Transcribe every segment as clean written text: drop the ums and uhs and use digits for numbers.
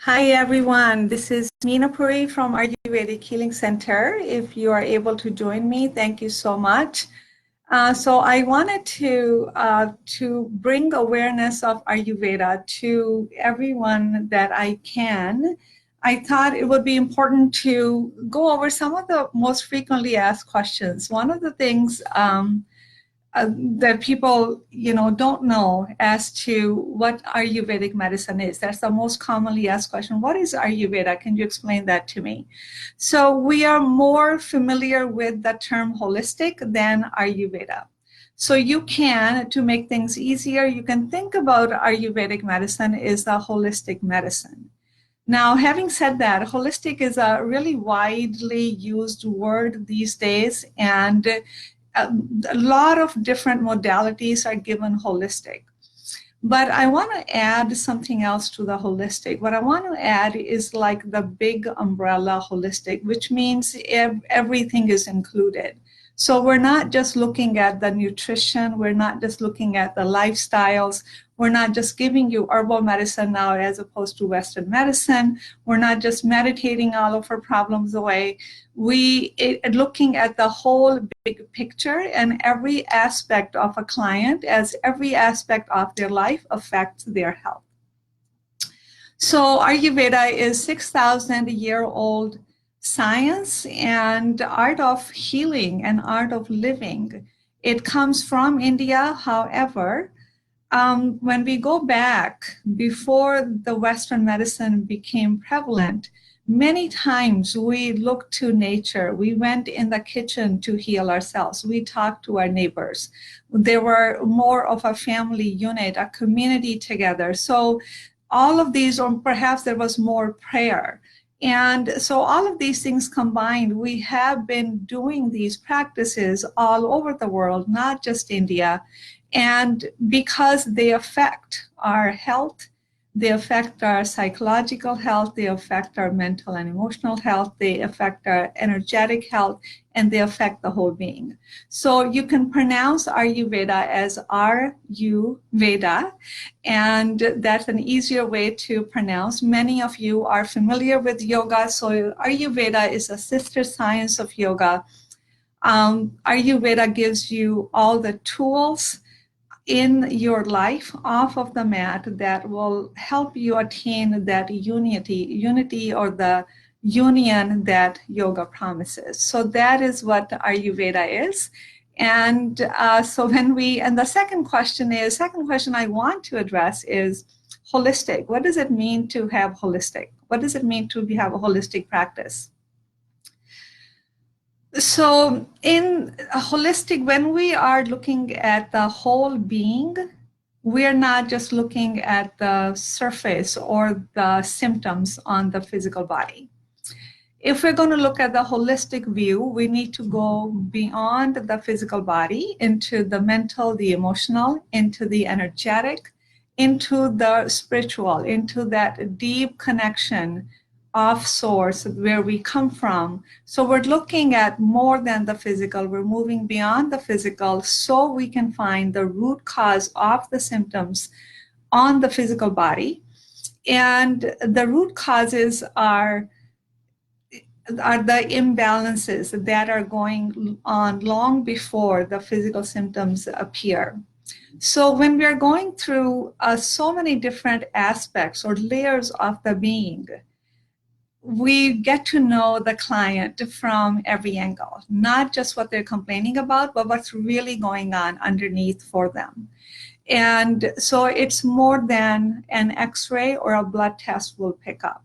Hi everyone, this is Meena Puri from Ayurvedic Healing Center. If you are able to join me, thank you so much. So I wanted to bring awareness of Ayurveda to everyone that I can. I thought it would be important to go over some of the most frequently asked questions. One of the things that people don't know as to what Ayurvedic medicine is. That's the most commonly asked question. What is Ayurveda? Can you explain that to me? So we are more familiar with the term holistic than Ayurveda. So you can, to make things easier, you can think about Ayurvedic medicine is a holistic medicine. Now, having said that, holistic is a really widely used word these days, and a lot of different modalities are given holistic. But I want to add something else to the holistic. What I want to add is like the big umbrella holistic, which means everything is included. So we're not just looking at the nutrition, we're not just looking at the lifestyles, we're not just giving you herbal medicine now as opposed to Western medicine, we're not just meditating all of our problems away. Looking at the whole big picture and every aspect of a client, as every aspect of their life affects their health. So Ayurveda is 6,000-year-old science and art of healing and art of living. It comes from India, however, when we go back before the Western medicine became prevalent, many times we looked to nature. We went in the kitchen to heal ourselves. We talked to our neighbors. There were more of a family unit, a community together. So all of these, or perhaps there was more prayer. And so all of these things combined, we have been doing these practices all over the world, not just India. And because they affect our health, they affect our psychological health, they affect our mental and emotional health, they affect our energetic health, and they affect the whole being. So you can pronounce Ayurveda as R-U-Veda, and that's an easier way to pronounce. Many of you are familiar with yoga, so Ayurveda is a sister science of yoga. Ayurveda gives you all the tools in your life off of the mat that will help you attain that unity or the union that yoga promises. So that is what Ayurveda is. And the second question I want to address is holistic. What does it mean to have holistic? What does it mean to have a holistic practice? So in a holistic, when we are looking at the whole being, we're not just looking at the surface or the symptoms on the physical body. If we're going to look at the holistic view, we need to go beyond the physical body into the mental, the emotional, into the energetic, into the spiritual, into that deep connection of source where we come from. So we're looking at more than the physical. We're moving beyond the physical so we can find the root cause of the symptoms on the physical body. And the root causes are the imbalances that are going on long before the physical symptoms appear. So when we're going through so many different aspects or layers of the being, we get to know the client from every angle, not just what they're complaining about, but what's really going on underneath for them. And so it's more than an X-ray or a blood test will pick up.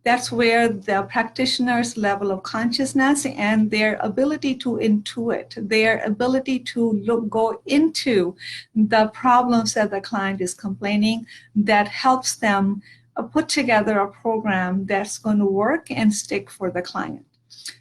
That's where the practitioner's level of consciousness and their ability to intuit, their ability to go into the problems that the client is complaining, that helps them put together a program that's going to work and stick for the client.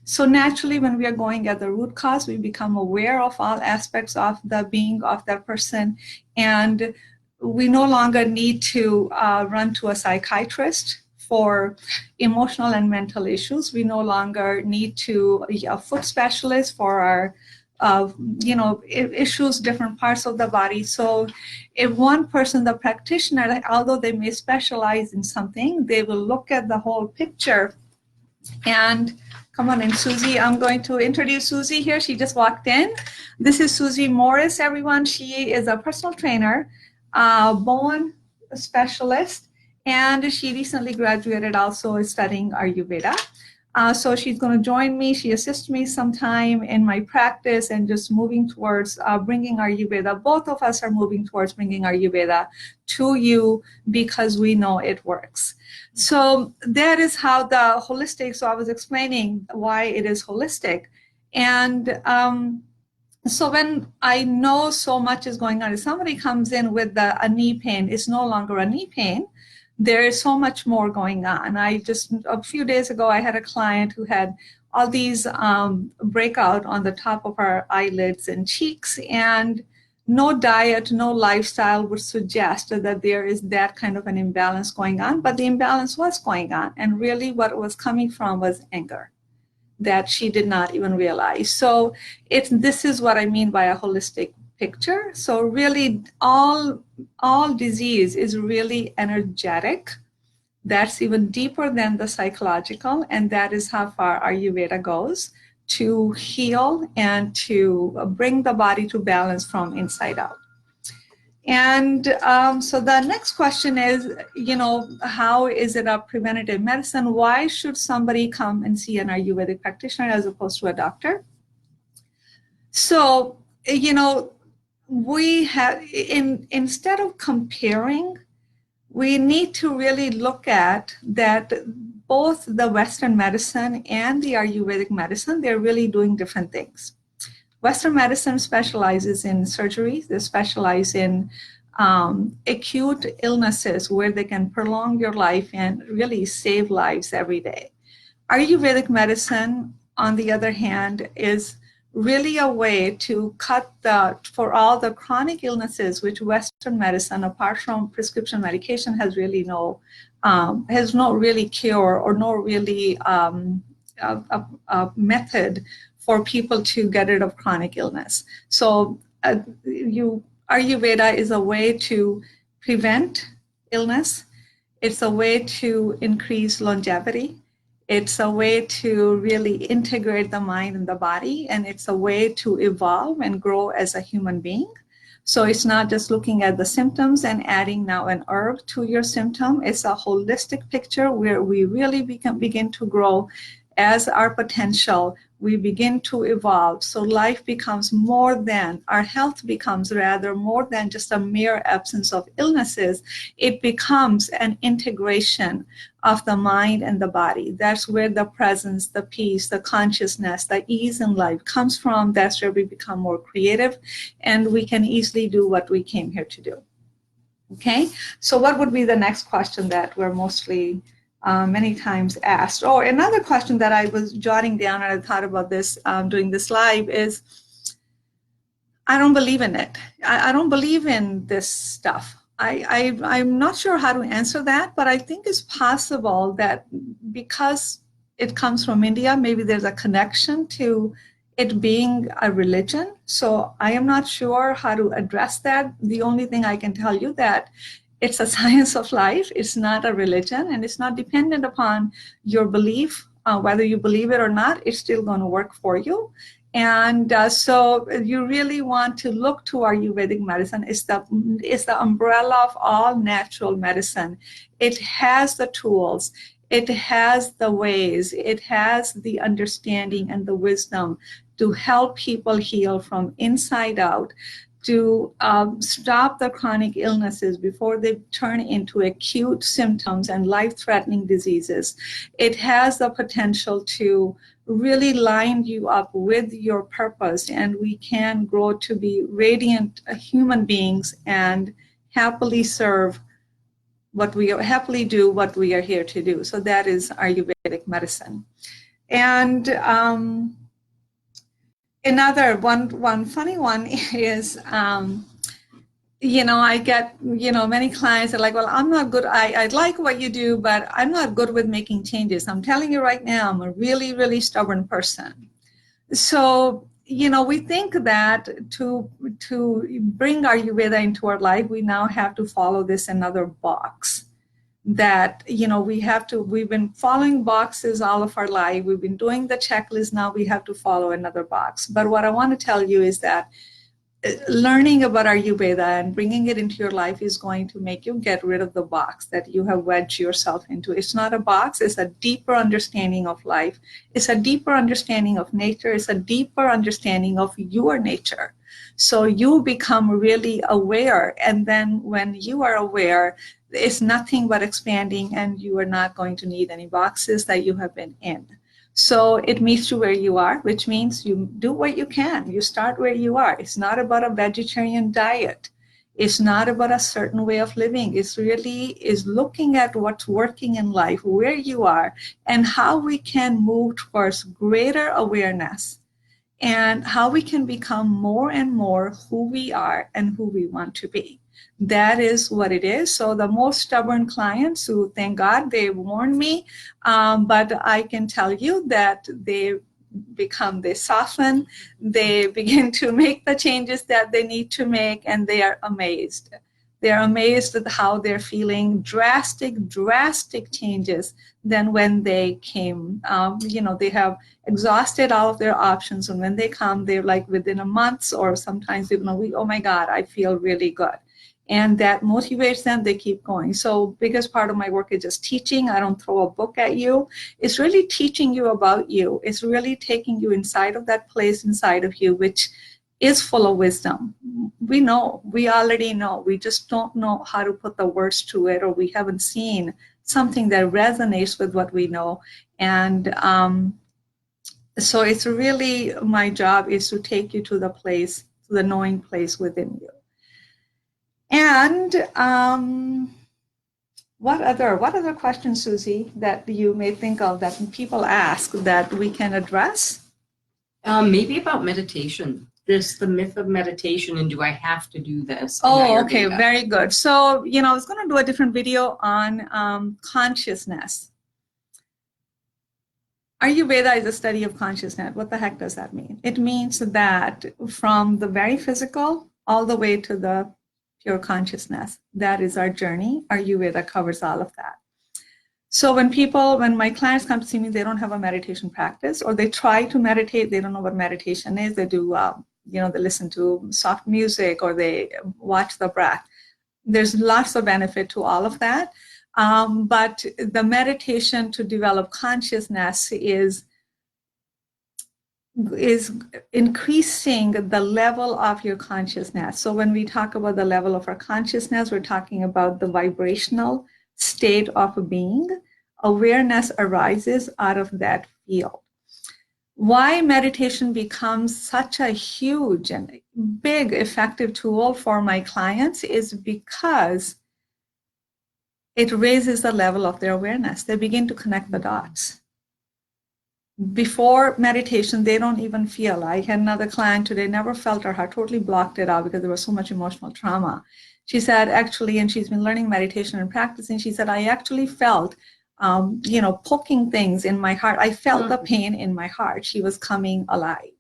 So naturally, when we are going at the root cause, we become aware of all aspects of the being of that person, and we no longer need to run to a psychiatrist for emotional and mental issues. We no longer need to a foot specialist for our issues, different parts of the body. So if one person, the practitioner, although they may specialize in something, they will look at the whole picture. And come on in, Susie. I'm going to introduce Susie here. She just walked in. This is Susie Morris, everyone. She is a personal trainer, bone specialist, and she recently graduated also studying Ayurveda. So she's going to join me. She assists me sometime in my practice and just moving towards bringing Ayurveda. Both of us are moving towards bringing Ayurveda to you because we know it works. So that is how the holistic, so I was explaining why it is holistic. And so when I know so much is going on, if somebody comes in with a knee pain, it's no longer a knee pain. There is so much more going on. A few days ago, I had a client who had all these breakout on the top of her eyelids and cheeks, and no diet, no lifestyle would suggest that there is that kind of an imbalance going on, but the imbalance was going on. And really what was coming from was anger that she did not even realize. So this is what I mean by a holistic picture. So really all disease is really energetic. That's even deeper than the psychological, and that is how far Ayurveda goes to heal and to bring the body to balance from inside out. And so the next question is, how is it a preventative medicine? Why should somebody come and see an Ayurvedic practitioner as opposed to a doctor? So, we have, instead of comparing, we need to really look at that both the Western medicine and the Ayurvedic medicine, they're really doing different things. Western medicine specializes in surgery. They specialize in acute illnesses where they can prolong your life and really save lives every day. Ayurvedic medicine, on the other hand, is really a way to cut for all the chronic illnesses which Western medicine, apart from prescription medication, has no really cure or no really a method for people to get rid of chronic illness. So Ayurveda is a way to prevent illness. It's a way to increase longevity. It's a way to really integrate the mind and the body, and it's a way to evolve and grow as a human being. So it's not just looking at the symptoms and adding now an herb to your symptom. It's a holistic picture where we really begin to grow as our potential. We begin to evolve. So life becomes more than, our health becomes rather more than just a mere absence of illnesses. It becomes an integration of the mind and the body. That's where the presence, the peace, the consciousness, the ease in life comes from. That's where we become more creative and we can easily do what we came here to do. Okay, so what would be the next question that we're mostly many times asked? Or another question that I was jotting down and I thought about this doing this live is, I don't believe in it. I don't believe in this stuff. I'm not sure how to answer that, but I think it's possible that because it comes from India, maybe there's a connection to it being a religion. So I am not sure how to address that. The only thing I can tell you that it's a science of life. It's not a religion, and it's not dependent upon your belief. Whether you believe it or not, it's still going to work for you. And so you really want to look to Ayurvedic medicine. It's the umbrella of all natural medicine. It has the tools. It has the ways. It has the understanding and the wisdom to help people heal from inside out, to stop the chronic illnesses before they turn into acute symptoms and life-threatening diseases. It has the potential to really line you up with your purpose, and we can grow to be radiant human beings and happily serve happily do what we are here to do. So that is Ayurvedic medicine. And another one funny one is, I get, many clients are like, well, I'm not good. I like what you do, but I'm not good with making changes. I'm telling you right now, I'm a really, really stubborn person. So you know, we think that to bring Ayurveda into our life, we now have to follow this another box. That, you know, we've been following boxes all of our life. We've been doing the checklist. Now we have to follow another box. But what I want to tell you is that learning about Ayurveda and bringing it into your life is going to make you get rid of the box that you have wedged yourself into. It's not a box, it's a deeper understanding of life. It's a deeper understanding of nature. It's a deeper understanding of your nature. So you become really aware. And then when you are aware, it's nothing but expanding, and you are not going to need any boxes that you have been in. So it meets you where you are, which means you do what you can. You start where you are. It's not about a vegetarian diet. It's not about a certain way of living. It's really is looking at what's working in life, where you are, and how we can move towards greater awareness, and how we can become more and more who we are and who we want to be. That is what it is. So the most stubborn clients, who, thank God, they warned me, but I can tell you that they soften, they begin to make the changes that they need to make, and they are amazed. They're amazed at how they're feeling drastic changes than when they came. You know, they have exhausted all of their options, and when they come, they're like within a month or sometimes even a week, oh my God, I feel really good. And that motivates them, they keep going. So biggest part of my work is just teaching. I don't throw a book at you. It's really teaching you about you. It's really taking you inside of that place inside of you, which is full of wisdom. We know, we already know. We just don't know how to put the words to it, or we haven't seen something that resonates with what we know. And so it's really, my job is to take you to the place, to the knowing place within you. And what other questions, Susie, that you may think of that people ask that we can address? Maybe about meditation. The myth of meditation, and do I have to do this? Oh, okay, very good. So, you know, I was going to do a different video on consciousness. Ayurveda is a study of consciousness. What the heck does that mean? It means that from the very physical all the way to the pure consciousness, that is our journey. Ayurveda covers all of that. So when my clients come to see me, they don't have a meditation practice, or they try to meditate, they don't know what meditation is. They do, you know, they listen to soft music, or they watch the breath. There's lots of benefit to all of that. But the meditation to develop consciousness is increasing the level of your consciousness. So when we talk about the level of our consciousness, we're talking about the vibrational state of being. Awareness arises out of that field. Why meditation becomes such a huge and big effective tool for my clients is because it raises the level of their awareness. They begin to connect the dots. Before meditation, they don't even feel. I had another client today, never felt her heart, totally blocked it out because there was so much emotional trauma. She said, actually, and she's been learning meditation and practicing, she said, I actually felt, you know, poking things in my heart. I felt the pain in my heart. She was coming alive.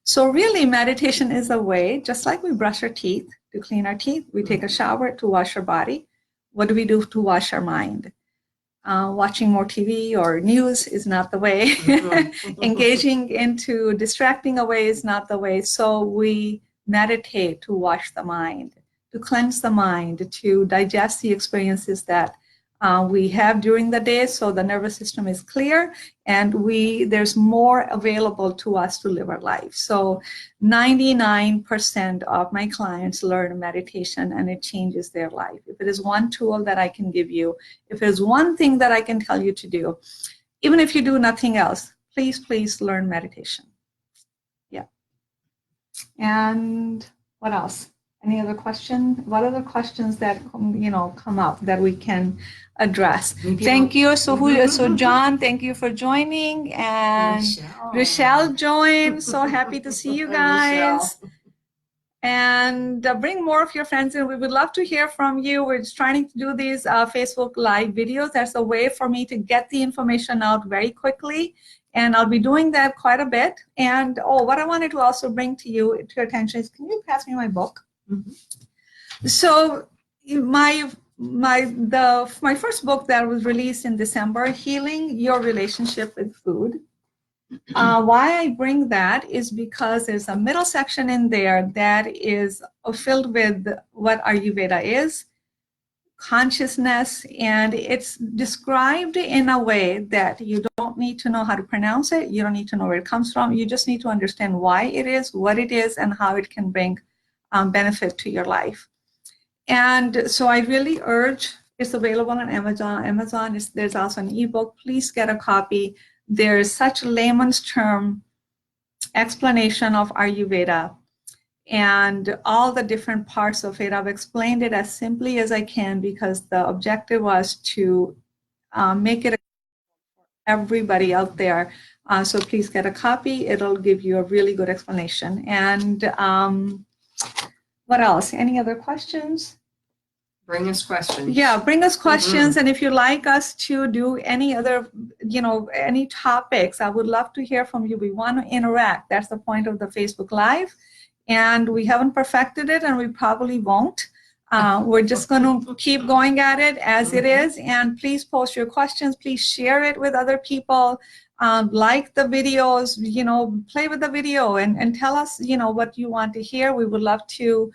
So really, meditation is a way, just like we brush our teeth to clean our teeth, we take a shower to wash our body. What do we do to wash our mind? Watching more TV or news is not the way. Engaging into distracting away is not the way. So we meditate to wash the mind, to cleanse the mind, to digest the experiences that we have during the day, so the nervous system is clear, and there's more available to us to live our life. So 99% of my clients learn meditation, and it changes their life. If it is one tool that I can give you, if there's one thing that I can tell you to do, even if you do nothing else, please learn meditation. Yeah. And what else? Any other question? What other questions that come up that we can address? Thank you. So John, thank you for joining, and Rochelle joined. So happy to see you guys. And bring more of your friends in. We would love to hear from you. We're just trying to do these Facebook Live videos. That's a way for me to get the information out very quickly And I'll be doing that quite a bit. And what I wanted to also bring to your attention is, can you pass me my book? Mm-hmm. So my first book that was released in December, Healing Your Relationship with Food. Why I bring that is because there's a middle section in there that is filled with what Ayurveda is, consciousness, and it's described in a way that you don't need to know how to pronounce it. You don't need to know where it comes from. You just need to understand why it is, what it is, and how it can bring benefit to your life. And so I really urge, it's available on Amazon. There's also an ebook. Please get a copy. There's such a layman's term explanation of Ayurveda and all the different parts of it. I've explained it as simply as I can because the objective was to make it for everybody out there. So please get a copy. It'll give you a really good explanation. And what else? Any other questions? Bring us questions. Yeah, bring us questions. Mm-hmm. And if you'd like us to do any other, any topics, I would love to hear from you. We want to interact. That's the point of the Facebook Live. And we haven't perfected it, and we probably won't. We're just going to keep going at it as it is. And please post your questions. Please share it with other people. Like the videos, play with the video and tell us, what you want to hear. We would love to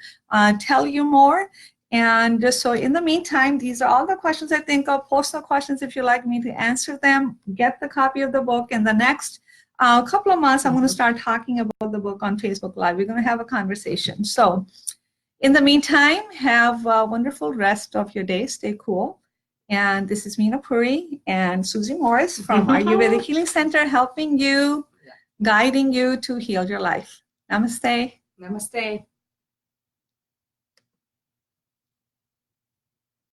tell you more. And so in the meantime, these are all the questions I think of. Post the questions if you'd like me to answer them. Get the copy of the book. In the next couple of months, I'm going to start talking about the book on Facebook Live. We're going to have a conversation. So in the meantime, have a wonderful rest of your day. Stay cool. And this is Meena Puri and Susie Morris from Ayurveda Healing Center, helping you, guiding you to heal your life. Namaste. Namaste.